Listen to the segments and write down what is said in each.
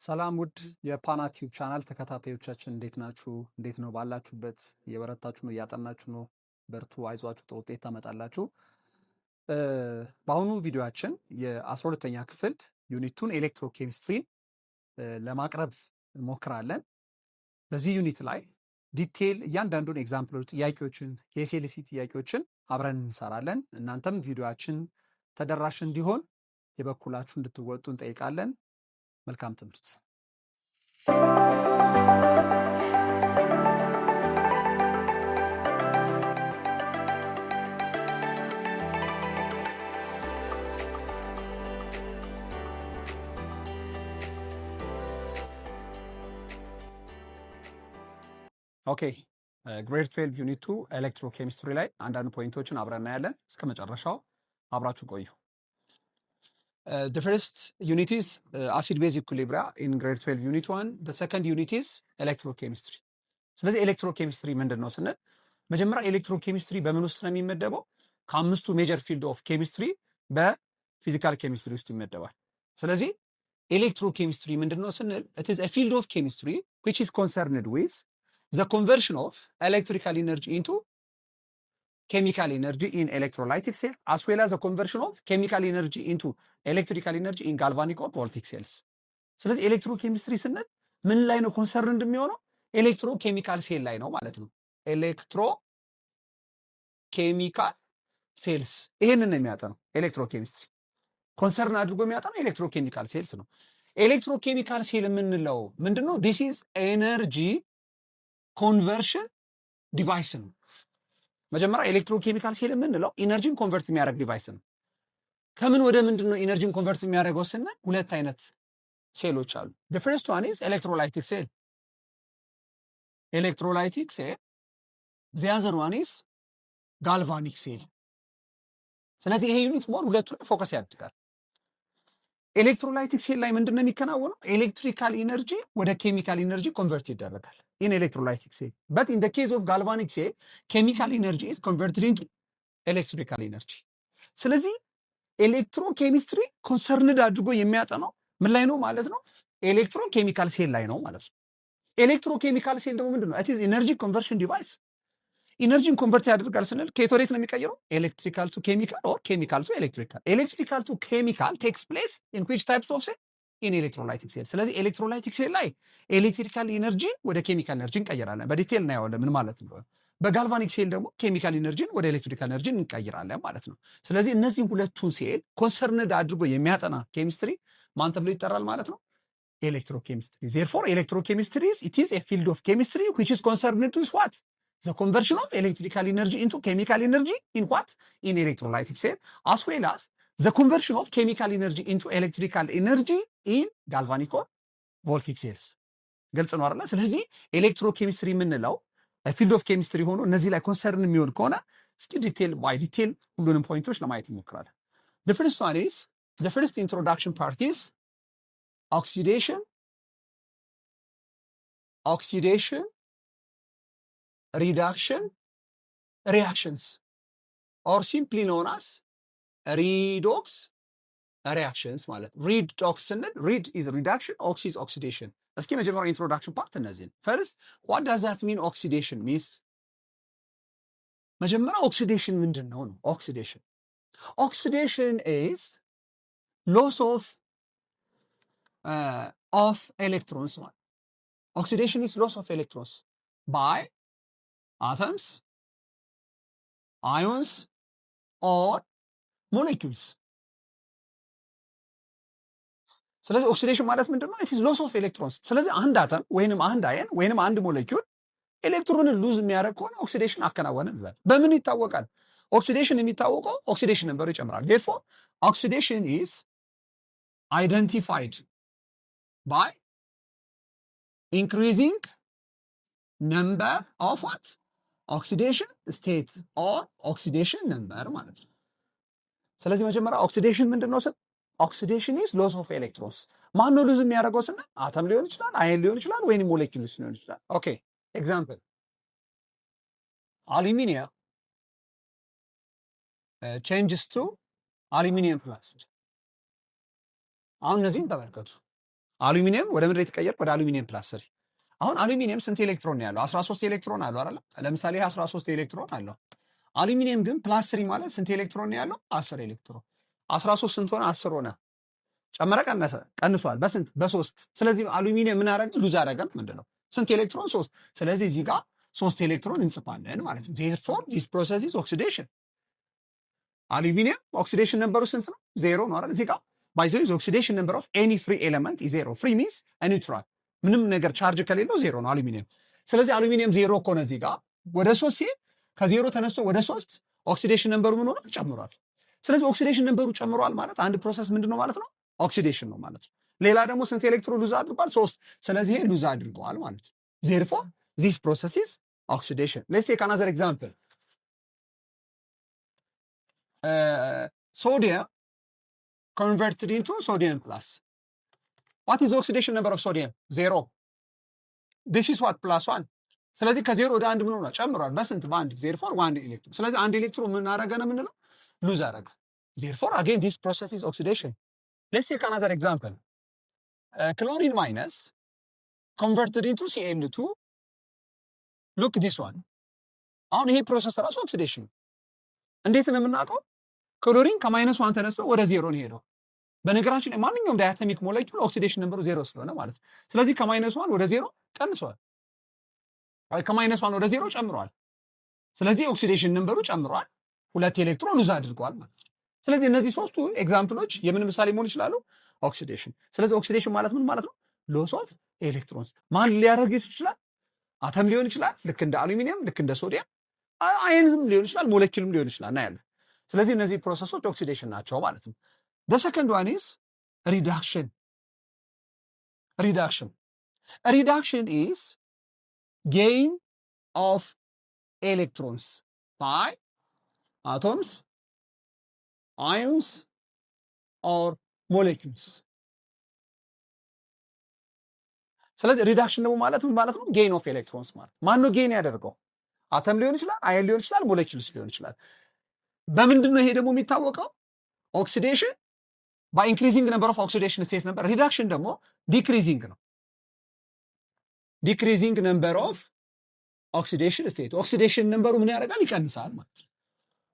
ሰላም ውድ የፓና ቲዩብ ቻናል ተከታታዮቻችን እንዴት ናችሁ? እንዴት ነው? ባላችሁበት እየበረታችሁ ነው? እያጠናችሁ ነው? በርቱ፣ አይዟችሁ፣ ጥሩ ውጤት ታመጣላችሁ። በአሁኑ ቪዲዮአችን የ12ኛ ክፍል ዩኒቱን ኤሌክትሮኬሚስትሪን ለማቅረብ እንሞክራለን። በዚህ ዩኒት ላይ ዲቴይል እያንዳንዱን ኤግዛምፕሎች፣ ጥያቄዎችን፣ የኤስኤልሲ ጥያቄዎችን አብረን እንሰራለን። እናንተም ቪዲዮአችን ተደራሽ እንዲሆን የበኩላችሁ እንድትወጡ እንጠይቃለን። መልካም ትምህርት። ኦኬ ግሬድ 12 ዩኒት 2 ኤሌክትሮኬሚስትሪ ላይ አንዳንድ ፖይንቶችን አብረን እናያለን። እስከ መጨረሻው አብራችሁ ቆዩ። The first unit is acid-base equilibria in grade 12 unit 1. The second unit is electrochemistry. ስለዚህ ኤሌክትሮኬሚስትሪ ምንድን ነው ስንል መጀመሪያ ኤሌክትሮኬሚስትሪ በምን ውስጥ ነው የሚመደበው? ከአምስቱ ሜጀር ፊልድ ኦፍ ኬሚስትሪ በፊዚካል ኬሚስትሪ ውስጥ ይመደባል። ስለዚህ ኤሌክትሮኬሚስትሪ ምንድን ነው ስንል it is a field of chemistry which is concerned with the conversion of electrical energy into chemical energy in electrolytic cell as well as the conversion of chemical energy into electrical energy in galvanic or voltaic cells. ስለዚህ ኤሌክትሮኬሚስትሪ ስንል ምን ላይ ነው ኮንሰርን እንደሚሆነው? ኤሌክትሮ ኬሚካል ሴል ላይ ነው ማለት ነው። ኤሌክትሮ ኬሚካል ሴልስ ይሄንን ነው የሚያጠነው። ኤሌክትሮኬሚስትሪ ኮንሰርን አድርጎ የሚያጠነው ኤሌክትሮ ኬሚካል ሴልስ ነው። ኤሌክትሮ ኬሚካል ሴል የምንለው ምንድነው? ዲስ ኢዝ ኤነርጂ ኮንቨርሽን ዲቫይስ ነው። መጀመሪያ ኤሌክትሮኬሚካል ሴል የምንለው ኢነርጂን ኮንቨርት የሚያደርግ ዲቫይስ ነው። ከምን ወደ ምንድን ነው ኢነርጂን ኮንቨርት የሚያደርገው ስንል ሁለት አይነት ሴሎች አሉ። the first one is electrolytic cell. electrolytic cell. the other one is galvanic cell. ስለዚህ ይሄ ዩኒት ሞር ሁለቱ ላይ ፎከስ ያደርጋል። ኤሌክትሮላይቲክ ሴል ላይ ምንድን ነው የሚከናወነው? ኤሌክትሪካል ኢነርጂ ወደ ኬሚካል ኢነርጂ ኮንቨርት ይደረጋል in electrolytic cell. But in the case of galvanic cell, chemical energy is converted into electrical energy. ስለዚህ ኤሌክትሮኬሚስትሪ ኮንሰርንድ አድርጎ የሚያጠናው ምን ላይ ነው ማለት ነው? ኤሌክትሮኬሚካል ሴል ላይ ነው ማለት ነው። ኤሌክትሮኬሚካል ሴል ደግሞ ምንድን ነው? it is energy conversion device. ኢነርጂን ኮንቨርት ያደርጋል ስንል ከየት ወዴት ነው የሚቀየረው? ኤሌክትሪካል ቱ ኬሚካል ኦር ኬሚካል ቱ ኤሌክትሪካል። ኤሌክትሪካል ቱ ኬሚካል ቴክስ ፕሌስ ኢን ዊች ታይፕስ ኦፍ ሴል? ኢን ኤሌክትሮላይቲክ ሴል። ስለዚህ ኤሌክትሮላይቲክ ሴል ላይ ኤሌክትሪካል ኢነርጂን ወደ ኬሚካል ኢነርጂ እንቀይራለን። በዲቴል እናየዋለን ምን ማለት ነው። በጋልቫኒክ ሴል ደግሞ ኬሚካል ኢነርጂን ወደ ኤሌክትሪካል ኢነርጂ እንቀይራለን ማለት ነው። ስለዚህ እነዚህም ሁለቱን ሴል ኮንሰርንድ አድርጎ የሚያጠና ኬሚስትሪ ማን ተብሎ ይጠራል ማለት ነው? ኤሌክትሮኬሚስትሪ። therefore ኤሌክትሮኬሚስትሪ it is a field of chemistry which is concerned with what? The conversion of electrical energy into chemical energy in what? In electrolytic cell, as well as the conversion of chemical energy into electrical energy in galvanic or voltaic cells. ግልጽ ነው አይደል? ስለዚህ ኤሌክትሮኬሚስትሪ የምንለው ፊልድ ኦፍ ኬሚስትሪ ሆኖ እነዚህ ላይ ኮንሰርን የሚሆን ከሆነ እስኪ ዲቴል ባይ ዲቴል ሁሉንም ፖይንቶች ለማየት እንሞክራለን። the first one is the first introduction part is oxidation reduction reactions or simply known as redox reactions ማለት redox ስንል read is reduction, ox is oxidation። እስኪ መጀመሪያ ኢንትሮዳክሽን ፓርት እነዚህን first what does that mean? oxidation means መጀመሪያ ኦክሲዴሽን ምንድን ነው? oxidation is loss of electrons. oxidation is loss of electrons by atoms, ions or molecules. ስለዚህ ኦክሲዴሽን ማለት ምንድነው? it is loss of electrons። ስለዚህ አንድ አተም ወይንም አንድ አየን ወይንም አንድ ሞለኪውል ኤሌክትሮንን ሉዝ የሚያደርግ ከሆነ ኦክሲዴሽን አከናወነ ይላል። በምን ይታወቃል? ኦክሲዴሽን የሚታወቀው ኦክሲዴሽን ነምበሩ ይጨምራል። therefore oxidation is identified by increasing number of what? oxidation states or oxidation number ማለት ነው። ስለዚህ መጀመሪያ ኦክሲዴሽን ምንድነው ስል oxidation is loss of electrons። ማን ነው ሉዝ የሚያደርገው ስንል አተም ሊሆን ይችላል፣ አየን ሊሆን ይችላል፣ ወይንም ሞለኪውልስ ሊሆን ይችላል። ኦኬ ኤግዛምፕል አሉሚኒየም changes to aluminum plus። አሁን እነዚህን ተመልከቱ። አሉሚኒየም ወደ ምንድን የተቀየረ? ወደ አሉሚኒየም ፕላስ 3። አሁን አሉሚኒየም ስንት ኤሌክትሮን ነው ያለው? 13 ኤሌክትሮን አለው አይደል? ለምሳሌ 13 ኤሌክትሮን አለው። አሉሚኒየም ግን ፕላስ 3 ማለት ስንት ኤሌክትሮን ነው ያለው? 10 ኤሌክትሮን። 13 ስንት ሆነ? 10 ሆነ። ጨመረ? ቀነሰ? ቀንሷል። በስንት? በ3። ስለዚህ አሉሚኒየም ምን አደረገ? ሉዝ አደረገ። ምንድነው? ስንት ኤሌክትሮን? 3። ስለዚህ እዚህ ጋር 3 ኤሌክትሮን እንጽፋለን ማለት ነው። therefore this process is oxidation። አሉሚኒየም ኦክሲዴሽን ነምበሩ ስንት ነው? 0 ነው አይደል? እዚህ ጋር by the way oxidation number of any free element is 0። free means neutral፣ ምንም ነገር ቻርጅ ከሌለው 0 ነው አሉሚኒየም። ስለዚህ አሉሚኒየም 0 ከሆነ እዚህ ጋር ወደ 3 ሲሄድ ከ0 ተነስቶ ወደ 3 ኦክሲዴሽን ነምበሩ ምን ሆነ? ጨምሯል። ስለዚህ ኦክሲዴሽን ነምበሩ ጨምሯል ማለት አንድ ፕሮሰስ ምንድነው ማለት ነው? ኦክሲዴሽን ነው ማለት ነው። ሌላ ደግሞ ስንት ኤሌክትሮን ሉዝ አድርጓል? 3። ስለዚህ ይሄ ሉዝ አድርገዋል ማለት ነው። therefore this process is oxidation። let's take another example። sodium converted into sodium plus. what is oxidation number of sodium? 0። this is what? plus 1። ስለዚህ ከዜሮ ወደ አንድ ምን ሆነ? ጨምሯል። በስንት? በአንድ። therefore 1 ኤሌክትሮን። ስለዚህ አንድ ኤሌክትሮን ምን አረገ ነው የምንለው? ሉዝ አረገ። therefore again this process is oxidation። let's take another example። chlorine minus converted into Cl2። look this one። አሁን ይሄ ፕሮሰስ ራሱ ኦክሲዴሽን። እንዴት ነው የምናውቀው? ክሎሪን ከማይነስ 1 ተነስቶ ወደ 0 ነው ሄደው። በነገራችን ላይ ማንኛውም ዳያቶሚክ ሞለኪውል ኦክሲዴሽን ነምበሩ 0 ስለሆነ ማለት ነው። ስለዚህ ከማይነስ 1 ወደ 0 ቀንሷል፣ አይ ከማይነስ 1 ወደ 0 ጨምሯል። ስለዚህ ኦክሲዴሽን ነምበሩ ጨምሯል፣ 2 ኤሌክትሮን ሉዝ አድርጓል ማለት ነው። ስለዚህ እነዚህ ሶስቱ ኤግዛምፕሎች የምን ምሳሌ መሆን ይችላሉ? ኦክሲዴሽን። ስለዚህ ኦክሲዴሽን ማለት ምን ማለት ነው? ሎስ ኦፍ ኤሌክትሮንስ። ማን ሊያደርግ ይችላል? አተም ሊሆን ይችላል፣ ልክ እንደ አሉሚኒየም፣ ልክ እንደ ሶዲየም፣ አየንም ሊሆን ይችላል፣ ሞለኪውልም ሊሆን ይችላል እናያለን። ስለዚህ እነዚህ ፕሮሰሶች ኦክሲዴሽን ናቸው ማለት ነው። the second one is reduction። reduction is gain of electrons by atoms, ions or molecules። ስለዚህ ሪዳክሽን ደግሞ ማለት ምን ማለት ነው? ጌን ኦፍ ኤሌክትሮንስ ማለት ማን ነው ጌን ያደርገው? አተም ሊሆን ይችላል፣ አየን ሊሆን ይችላል፣ ሞለኪውልስ ሊሆን ይችላል። በምንድን ነው ይሄ ደግሞ የሚታወቀው? ኦክሲዴሽን ባይ ኢንክሪዚንግ ነምበር ኦፍ ኦክሲዴሽን ስቴት ነበር። ሪዳክሽን ደግሞ ዲክሪዚንግ ነው። ዲክሪዚንግ ነምበር ኦፍ ኦክሲዴሽን ስቴት። ኦክሲዴሽን ነምበሩ ምን ያደርጋል? ይቀንሳል ማለት ነው።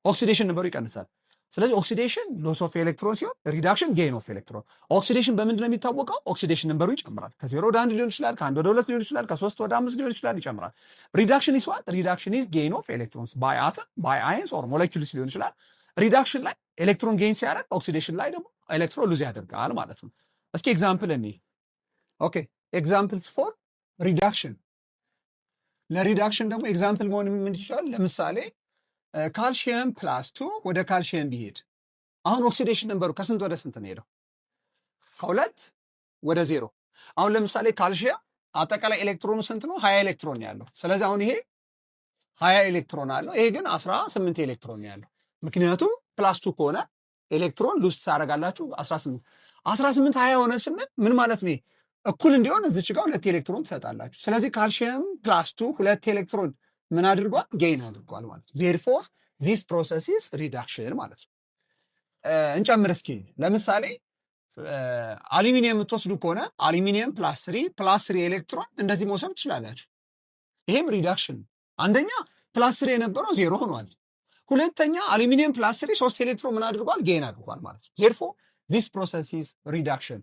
ኦክሲዴሽን ነምበሩ ይቀንሳል። ስለዚህ ኦክሲዴሽን ሎስ ኦፍ ኤሌክትሮን ሲሆን ሪዳክሽን ጌን ኦፍ ኤሌክትሮን። ኦክሲዴሽን በምንድን ነው የሚታወቀው? ኦክሲዴሽን ነምበሩ ይጨምራል። ከ0 ወደ 1 ሊሆን ይችላል፣ ከ1 ወደ 2 ሊሆን ይችላል፣ ከ3 ወደ 5 ሊሆን ይችላል፣ ይጨምራል። ሪዳክሽን ኢዝ ዋት? ሪዳክሽን ኢዝ ጌን ኦፍ ኤሌክትሮንስ ባይ አተም ባይ አየንስ ኦር ሞለኪውልስ ሊሆን ይችላል። ሪዳክሽን ላይ ኤሌክትሮን ጌን ሲያደርግ፣ ኦክሲዴሽን ላይ ደግሞ ኤሌክትሮን ሉዝ ያደርጋል ማለት ነው። እስኪ ኤግዛምፕል እኔ ኦኬ ኤግዛምፕልስ ፎር ሪዳክሽን። ለሪዳክሽን ደግሞ ኤግዛምፕል መሆን ምን ይችላል? ለምሳሌ ካልሽየም ፕላስ 2 ወደ ካልሽየም ቢሄድ አሁን ኦክሲዴሽን ነምበሩ ከስንት ወደ ስንት ነው ሄደው? ከ2 ወደ 0። አሁን ለምሳሌ ካልሽየም አጠቃላይ ኤሌክትሮኑ ስንት ነው? 20 ኤሌክትሮን ያለው። ስለዚህ አሁን ይሄ 20 ኤሌክትሮን አለው፣ ይሄ ግን 18 ኤሌክትሮን ያለው። ምክንያቱም ፕላስ 2 ከሆነ ኤሌክትሮን ሉዝ ታደርጋላችሁ 18 20 ሆነ ስንል ምን ማለት ነው? እኩል እንዲሆን እዚች ጋር 2 ኤሌክትሮን ትሰጣላችሁ። ስለዚህ ካልሽየም ፕላስ 2 2 ኤሌክትሮን ምን አድርጓል? ጌን አድርጓል ማለት ነው። therefore this process is reduction ማለት ነው። እንጨምር እስኪ ለምሳሌ አሉሚኒየም የምትወስዱ ከሆነ አሉሚኒየም ፕላስ 3 ኤሌክትሮን እንደዚህ መውሰድ ትችላላችሁ። ይሄም ሪዳክሽን። አንደኛ ፕላስ 3 የነበረው 0 ሆኗል። ሁለተኛ አሉሚኒየም ፕላስ 3 ኤሌክትሮን ምን አድርጓል? ጌን አድርጓል ማለት ነው። therefore this process is reduction።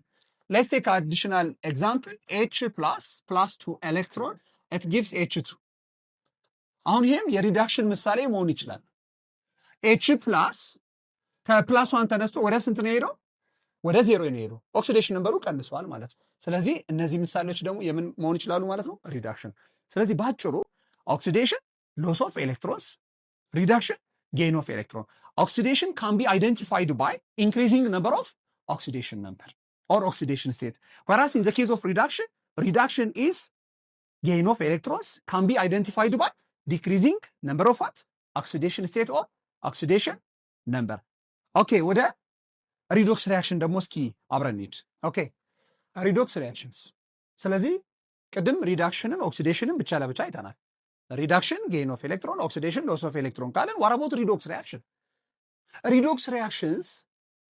let's take additional example H plus 2 electron it gives H2። አሁን ይሄም የሪዳክሽን ምሳሌ መሆን ይችላል። H ፕላስ ከፕላስ 1 ተነስቶ ወደ ስንት ነው ሄደው? ወደ 0 ነው ሄደው። ኦክሲዴሽን ነምበሩ ቀንሷል ማለት ነው። ስለዚህ እነዚህ ምሳሌዎች ደግሞ የምን መሆን ይችላሉ ማለት ነው? ሪዳክሽን። ስለዚህ ባጭሩ ኦክሲዴሽን ሎስ ኦፍ ኤሌክትሮንስ፣ ሪዳክሽን ጌን ኦፍ ኤሌክትሮን። ኦክሲዴሽን ካን ቢ አይደንቲፋይድ ባይ ኢንክሪዚንግ ነምበር ኦፍ ኦክሲዴሽን ነምበር or oxidation state, whereas in the case of reduction is gain of electrons can be identified by decreasing number of what? Oxidation state or oxidation number። okay ወደ ሪዶክስ ሪያክሽን ደግሞ እስኪ አብረን እንሂድ። okay ሪዶክስ ሪያክሽንስ። ስለዚህ ቅድም ሪዳክሽንን ኦክሲዴሽንን ብቻ ለብቻ አይተናል። ሪዳክሽን ጌን ኦፍ ኤሌክትሮን፣ ኦክሲዴሽን ሎስ ኦፍ ኤሌክትሮን ካለን what about redox reaction? redox reactions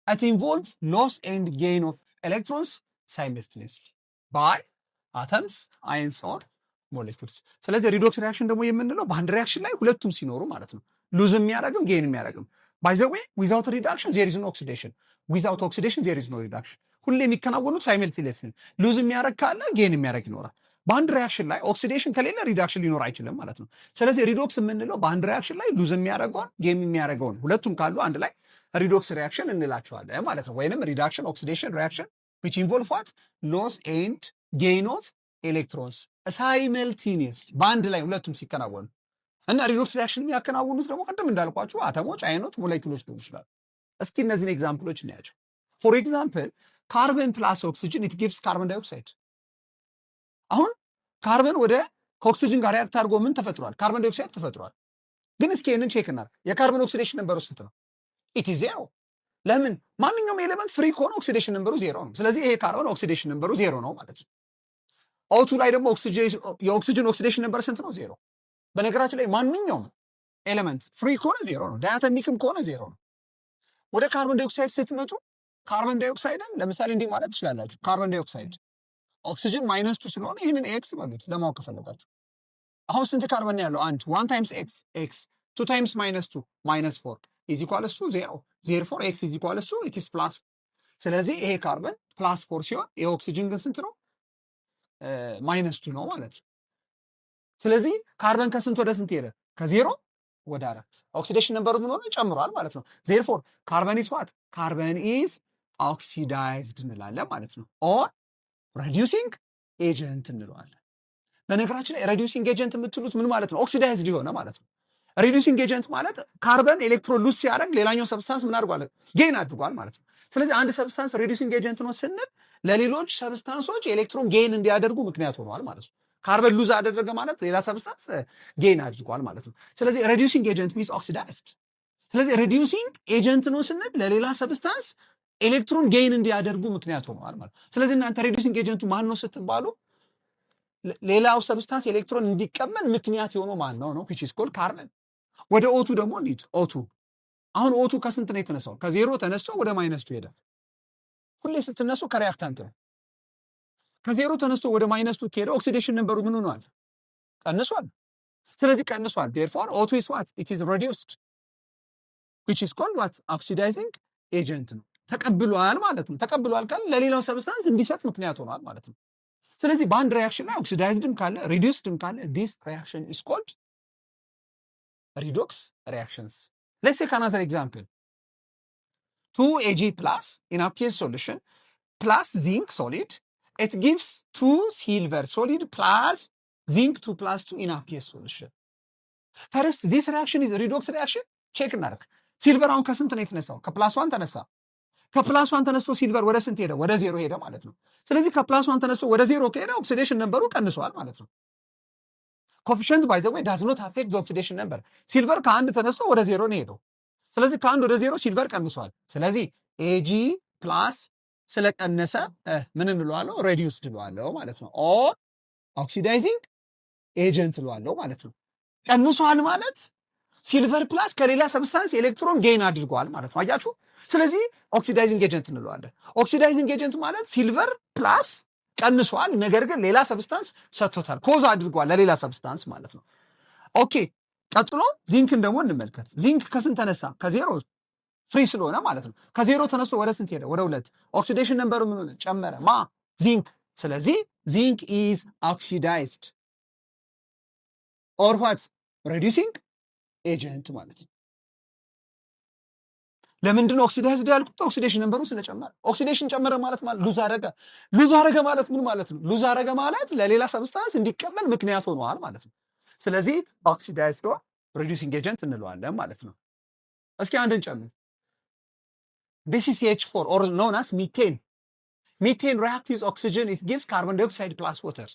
it involve loss and gain of electrons simultaneously። ባይ አተምስ አይንስ ኦር ሞሌኩልስ። ስለዚህ ሪዶክስ ሪያክሽን ደግሞ የምንለው በአንድ ሪያክሽን ላይ ሁለቱም ሲኖሩ ማለት ነው። ሉዝ የሚያደርግም ጌን የሚያደርግም። ባይ ዘ ዌይ ዊዛውት ሪዳክሽን ዜር ኢዝ ኖ ኦክሲዴሽን፣ ዊዛውት ኦክሲዴሽን ዜር ኢዝ ኖ ሪዳክሽን። ሁሌ የሚከናወኑት ሳይመልቲኒየስ ነው። ሉዝ የሚያደርግ ካለ ጌን የሚያደርግ ይኖራል። በአንድ ሪያክሽን ላይ ኦክሲዴሽን ከሌለ ሪዳክሽን ሊኖር አይችልም ማለት ነው። ስለዚህ ሪዶክስ የምንለው በአንድ ሪያክሽን ላይ ሉዝ የሚያደርገውን ጌን የሚያደርገውን ሁለቱም ካሉ አንድ ላይ ሪዶክስ ሪያክሽን እንላቸዋለን ማለት ነው። ወይንም ሪዳክሽን ኦክሲዴሽን ሪያክሽን which involve what? loss and gain of electrons simultaneously በአንድ ላይ ሁለቱም ሲከናወኑ እና ሪዶክስ ሪያክሽን የሚያከናውኑት ደግሞ ቅድም እንዳልኳችሁ አተሞች፣ አይኖች፣ ሞሌኪሎች ሊሆኑ ይችላሉ። እስኪ እነዚህን ኤግዛምፕሎች እናያቸው። ፎር ኤግዛምፕል ካርበን ፕላስ ኦክሲጅን ኢት ጊቭስ ካርበን ዳይኦክሳይድ። አሁን ካርበን ወደ ከኦክሲጅን ጋር ሪያክት አድርጎ ምን ተፈጥሯል? ካርበን ዳይኦክሳይድ ተፈጥሯል። ግን እስኪ ይህንን ቼክ እናድርግ። የካርበን ኦክሲዴሽን ነምበሩ ስንት ነው? ኢት ኢዝ ዜሮ። ለምን? ማንኛውም ኤሌመንት ፍሪ ከሆነ ኦክሲዴሽን ነምበሩ ዜሮ ነው። ስለዚህ ይሄ ካርበን ኦክሲዴሽን ነምበሩ ዜሮ ነው ማለት ነው። ኦቱ ላይ ደግሞ የኦክሲጅን ኦክሲዴሽን ነምበር ስንት ነው? ዜሮ። በነገራችን ላይ ማንኛውም ኤሌመንት ፍሪ ከሆነ ዜሮ ነው። ዳያተሚክም ከሆነ ዜሮ ነው። ወደ ካርበን ዳይኦክሳይድ ስትመጡ ካርበን ዳይኦክሳይድን ለምሳሌ እንዲህ ማለት ትችላላችሁ። ካርበን ዳይኦክሳይድ ኦክሲጅን ማይነስ ቱ ስለሆነ ይህንን ኤክስ በሉት ለማወቅ ከፈለጋችሁ። አሁን ስንት ካርበን ያለው? አንድ። ዋን ታይምስ ኤክስ ኤክስ፣ ቱ ታይምስ ማይነስ ቱ ማይነስ ፎር ኢዝ ኢኳልስ ቱ ዜሮ። ዜርፎር ኤክስ ኢዝ ኢኳልስ ቱ ኢት ኢዝ ፕላስ። ስለዚህ ይሄ ካርበን ፕላስ ፎር ሲሆን ይሄ ኦክሲጅን ግን ስንት ነው? ማይነስ ቱ ነው ማለት ነው። ስለዚህ ካርበን ከስንት ወደ ስንት ሄደ? ከዜሮ ወደ አራት። ኦክሲዴሽን ነምበሩ ምን ሆነ? ጨምሯል ማለት ነው። ዜርፎር ካርበን ኢዝ ዋት? ካርበን ኢዝ ኦክሲዳይዝድ እንላለን ማለት ነው። ኦር ሬዲዩሲንግ ኤጀንት እንለዋለን። በነገራችን ላይ ሬዲዩሲንግ ኤጀንት የምትሉት ምን ማለት ነው? ኦክሲዳይዝድ የሆነ ማለት ነው። ሪዲዩሲንግ ኤጀንት ማለት ካርበን ኤሌክትሮን ሉዝ ሲያደርግ ሌላኛው ሰብስታንስ ምን አድርጓል? ጌን አድርጓል ማለት ነው። ስለዚህ አንድ ሰብስታንስ ሪዲዩሲንግ ኤጀንት ነው ስንል ለሌሎች ሰብስታንሶች ኤሌክትሮን ጌን እንዲያደርጉ ምክንያት ሆኗል ማለት ነው። ካርበን ሉዝ አደረገ ማለት ሌላ ሰብስታንስ ጌን አድርጓል ማለት ነው። ስለዚህ ሪዲዩሲንግ ኤጀንት ሚንስ ኦክሲዳይዝድ። ስለዚህ ሪዲዩሲንግ ኤጀንት ነው ስንል ለሌላ ሰብስታንስ ኤሌክትሮን ጌን እንዲያደርጉ ምክንያት ሆኗል ማለት ነው። ስለዚህ እናንተ ሪዲዩሲንግ ኤጀንቱ ማን ነው ስትባሉ ሌላው ሰብስታንስ ኤሌክትሮን እንዲቀበል ምክንያት የሆነው ማን ነው? which is called ካርበን። ወደ ኦቱ ደግሞ እንሂድ። ኦቱ አሁን ኦቱ ከስንት ነው የተነሳው? ከዜሮ ተነስቶ ወደ ማይነስቱ ሄደ። ሁሌ ስትነሱ ከሪያክታንት ነው። ከዜሮ ተነስቶ ወደ ማይነስቱ ከሄደ ኦክሲዴሽን ነምበሩ ምን ሆኗል? ቀንሷል። ስለዚህ ቀንሷል። therefore ኦቱ is what? it is reduced which is called what? oxidizing agent ነው። ተቀብሏል ማለት ነው። ተቀብሏል ካለ ለሌላው ሰብስታንስ እንዲሰጥ ምክንያት ሆኗል ማለት ነው። ስለዚህ በአንድ ሪያክሽን ላይ ኦክሲዳይዝድም ካለ ሪዲዩስድም ካለ this reaction is called redox reactions. Let's take another example. 2Ag plus in aqueous solution plus zinc solid, it gives 2 silver solid plus zinc 2 plus 2 in aqueous solution. First, this reaction is a redox reaction. Check እናደርግ። ሲልቨር አሁን ከስንት ነው የተነሳው? ከፕላስ 1 ተነሳ። ከፕላስ 1 ተነስቶ ሲልቨር ወደ ስንት ሄደ? ወደ ዜሮ ሄደ ማለት ነው። ስለዚህ ከፕላስ 1 ተነስቶ ወደ ዜሮ ከሄደ ኦክሲዴሽን ነምበሩ ቀንሷል ማለት ነው። ኮፊሽንት ባይ ዘ ወይ ዳዝ ኖት አፌክት ዘ ኦክሲዴሽን ነምበር። ሲልቨር ከአንድ ተነስቶ ወደ ዜሮ ነው ሄደው። ስለዚህ ከአንድ ወደ ዜሮ ሲልቨር ቀንሷል። ስለዚህ ኤጂ ፕላስ ስለቀነሰ ምን እንለዋለሁ? ሬዲዩስድ እንለዋለሁ ማለት ነው። ኦር ኦክሲዳይዚንግ ኤጀንት እንለዋለሁ ማለት ነው። ቀንሷል ማለት ሲልቨር ፕላስ ከሌላ ሰብስታንስ ኤሌክትሮን ጌን አድርጓል ማለት ነው። አያችሁ? ስለዚህ ኦክሲዳይዚንግ ኤጀንት እንለዋለን። ኦክሲዳይዚንግ ኤጀንት ማለት ሲልቨር ፕላስ ቀንሷል፣ ነገር ግን ሌላ ሰብስታንስ ሰጥቶታል፣ ኮዝ አድርጓል ለሌላ ሰብስታንስ ማለት ነው። ኦኬ፣ ቀጥሎ ዚንክን ደግሞ እንመልከት። ዚንክ ከስንት ተነሳ? ከዜሮ ፍሪ ስለሆነ ማለት ነው። ከዜሮ ተነስቶ ወደ ስንት ሄደ? ወደ ሁለት። ኦክሲዴሽን ነምበሩ ምን ሆነ? ጨመረ። ማ? ዚንክ። ስለዚህ ዚንክ ኢዝ ኦክሲዳይዝድ ኦር ዋት? ሬዲዩሲንግ ኤጀንት ማለት ነው። ለምንድን ነው ኦክሲዳይዝድ ያልኩት? ኦክሲዴሽን ነምበሩ ስለጨመረ። ኦክሲዴሽን ጨመረ ማለት ሉዝ አረገ። ሉዝ አረገ ማለት ምን ማለት ነው? ሉዝ አረገ ማለት ለሌላ ሰብስታንስ እንዲቀበል ምክንያት ሆኗል ማለት ነው። ስለዚህ ኦክሲዳይዝድ ኦር ሪዲዩሲንግ ኤጀንት እንለዋለን ማለት ነው። እስኪ አንድን ጨምር። this is CH4 or known as methane. Methane reacts with oxygen, it gives carbon dioxide plus water.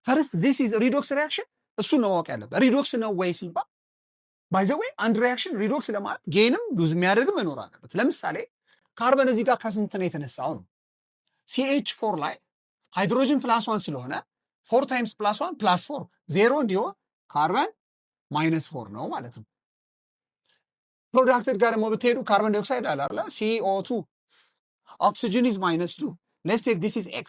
First, this is a redox reaction. እሱ ነው ማወቅ ያለበት። ሪዶክስ ነው ወይ ሲባል ባይ ዘ ዌይ አንድ ሪያክሽን ሪዶክስ ለማለት ጌንም ሉዝ የሚያደርግ መኖር አለበት። ለምሳሌ ካርበን እዚህ ጋር ከስንት ነው የተነሳው ነው? CH4 ላይ ሃይድሮጅን ፕላስ 1 ስለሆነ 4 ታይምስ ፕላስ 1 ፕላስ 4 ዜሮ እንዲሆን ካርበን ማይነስ 4 ነው ማለት ነው። ፕሮዳክትድ ጋር ደግሞ ብትሄዱ ካርበን ዳይኦክሳይድ አለ አይደል? CO2 ኦክሲጅን ኢዝ -2 ሌትስ ቴክ ዲስ ኢዝ X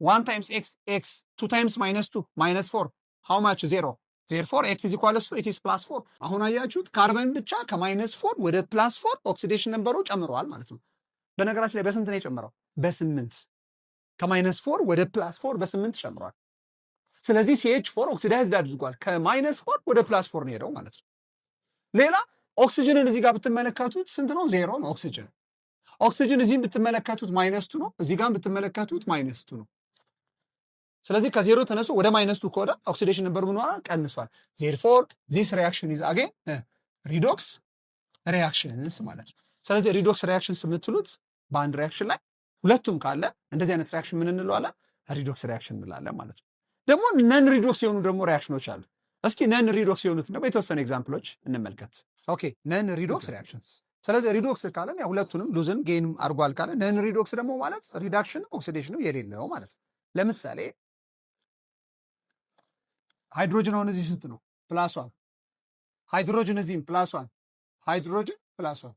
1 times x 2 times minus 2 minus 4 how much 0 therefore x is equal to it is plus 4 አሁን አያችሁት ካርበን ብቻ ከማይነስ 4 ወደ ፕላስ 4 ኦክሲዴሽን ነምበሩ ጨምሯል ማለት ነው። በነገራችን ላይ በስንት ነው የጨመረው? በ8 ከማይነስ 4 ወደ ፕላስ 4 በ8 ጨምሯል። ስለዚህ CH4 ኦክሲዳይዝድ አድርጓል። ከማይነስ 4 ወደ ፕላስ 4 ነው ሄደው ማለት ነው። ሌላ ኦክሲጅንን እዚህ ጋር ብትመለከቱት ስንት ነው? 0 ነው ኦክሲጅን። ኦክሲጅን እዚህም ብትመለከቱት ማይነስ 2 ነው፣ እዚህ ጋር ብትመለከቱት ማይነስ 2 ነው። ስለዚህ ከዜሮ ተነሱ ወደ ማይነስ 2 ከወደ ኦክሲዴሽን ነምበር ምን ሆነ? ቀንሷል። ዜርፎር ዚስ ሪአክሽን ኢዝ አጌን ሪዶክስ ሪአክሽንስ ማለት ነው። ስለዚህ ሪዶክስ ሪአክሽንስ የምትሉት በአንድ ሪአክሽን ላይ ሁለቱም ካለ እንደዚህ አይነት ሪአክሽን ምን እንለዋለን? ሪዶክስ ሪአክሽን እንላለን ማለት ነው። ደግሞ ነን ሪዶክስ የሆኑ ደግሞ ሪአክሽኖች አሉ። እስኪ ነን ሪዶክስ የሆኑት ደግሞ የተወሰኑ ኤግዛምፕሎች እንመልከት። ኦኬ ነን ሪዶክስ ሪአክሽንስ። ስለዚህ ሪዶክስ ካለን ያ ሁለቱንም ሉዝን ጌንም አድርጓል ካለ፣ ነን ሪዶክስ ደግሞ ማለት ሪዳክሽን ኦክሲዴሽኑ የሌለው ማለት ነው። ለምሳሌ ሃይድሮጅን አሁን እዚህ ስንት ነው? ፕላስ ዋን። ሃይድሮጅን እዚህም ፕላስ ዋን፣ ሃይድሮጅን ፕላስ ዋን።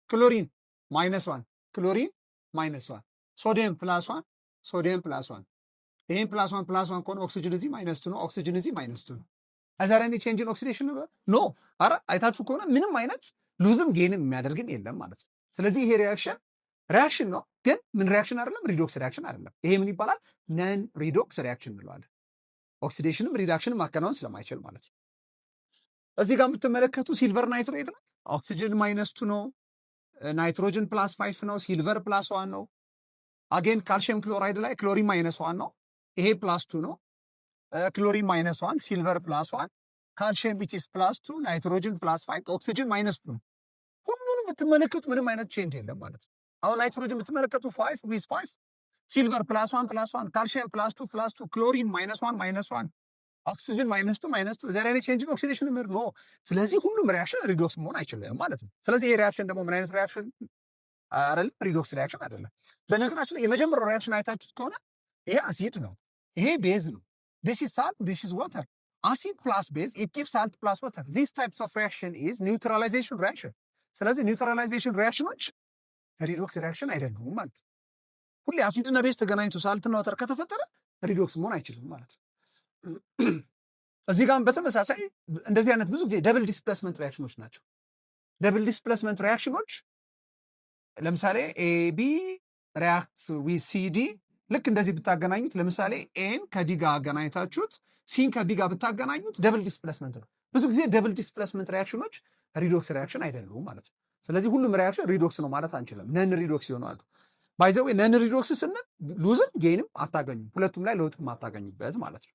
ክሎሪን ማይነስ ዋን፣ ክሎሪን ማይነስ ዋን። ሶዲየም ፕላስ ዋን፣ ሶዲየም ፕላስ ዋን። ይህም ፕላስ ዋን ከሆነ ኦክሲጅን እዚህ ማይነስ ቱ ነው፣ ኦክሲጅን እዚህ ማይነስ ቱ ነው። አዛር ኤኒ ቼንጅ ኢን ኦክሲዴሽን ኖ። አረ አይታችሁ ከሆነ ምንም አይነት ሉዝም ጌንም የሚያደርግም የለም ማለት ነው። ስለዚህ ይሄ ሪያክሽን ነው፣ ግን ምን ሪያክሽን አይደለም፣ ሪዶክስ ሪያክሽን አይደለም። ይሄ ምን ይባላል? ነን ሪዶክስ ሪያክሽን እንለዋለን። ኦክሲዴሽንም ሪዳክሽንም ማከናወን ስለማይችል ማለት ነው። እዚህ ጋር የምትመለከቱ ሲልቨር ናይትሬት ነው። ኦክሲጅን ማይነስ ቱ ነው፣ ናይትሮጅን ፕላስ 5 ነው፣ ሲልቨር ፕላስ 1 ነው። አጌን ካልሽየም ክሎራይድ ላይ ክሎሪን ማይነስ 1 ነው፣ ይሄ ፕላስ 2 ነው። ክሎሪን ማይነስ 1፣ ሲልቨር ፕላስ 1፣ ካልሽየም ኢትስ ፕላስ 2፣ ናይትሮጅን ፕላስ 5፣ ኦክሲጅን ማይነስ 2 ነው። ሁሉንም የምትመለከቱ ምንም አይነት ቼንጅ የለም ማለት ነው። አሁን ናይትሮጅን የምትመለከቱ 5 ዊዝ 5፣ ሲልቨር ፕላስ 1 ካልሽየም ፕላስ 2 ክሎሪን ማይነስ 1 ኦክሲጅን ማይነስ 2 ዘር ኤኒ ቼንጅ ኢን ኦክሲዴሽን ኖ። ስለዚህ ሁሉም ሪአክሽን ሪዶክስ መሆን አይችልም ማለት ነው። ስለዚህ ይሄ ሪአክሽን ደግሞ ምን አይነት ሪአክሽን አይደለም? ሪዶክስ ሪአክሽን አይደለም። በነገራችን ላይ የመጀመሪያው ሪአክሽን አይታችሁት ከሆነ ይሄ አሲድ ነው፣ ይሄ ቤዝ ነው። ዲስ ኢዝ ሳልት፣ ዲስ ኢዝ ዋተር። አሲድ ፕላስ ቤዝ ኢት ጊቭስ ሳልት ፕላስ ዋተር። ዚስ ታይፕስ ኦፍ ሪአክሽን ኢዝ ኒውትራላይዜሽን ሪአክሽን። ስለዚህ ኒውትራላይዜሽን ሪአክሽኖች ሪዶክስ ሪአክሽን አይደሉም ማለት ነው። ሁሌ አሲድና ቤዝ ተገናኝቶ ሳልትና ዋተር ከተፈጠረ ሪዶክስ መሆን አይችልም ማለት ነው። እዚህ ጋር በተመሳሳይ እንደዚህ አይነት ብዙ ጊዜ ደብል ዲስፕሌስመንት ሪአክሽኖች ናቸው። ደብል ዲስፕሌስመንት ሪአክሽኖች ለምሳሌ ኤቢ ሪአክት ዊዝ ሲዲ ልክ እንደዚህ ብታገናኙት፣ ለምሳሌ ኤን ከዲ ጋር አገናኝታችሁት ሲን ከቢ ጋር ብታገናኙት ደብል ዲስፕሌስመንት ነው። ብዙ ጊዜ ደብል ዲስፕሌስመንት ሪአክሽኖች ሪዶክስ ሪአክሽን አይደሉም ማለት ነው። ስለዚህ ሁሉም ሪአክሽን ሪዶክስ ነው ማለት አንችልም። ነን ሪዶክስ ይሆናሉ። ባይ ዘ ዌይ ነን ሪዶክስ ስንል ሉዝም ጌንም አታገኙም፣ ሁለቱም ላይ ለውጥም አታገኙበት ማለት ነው።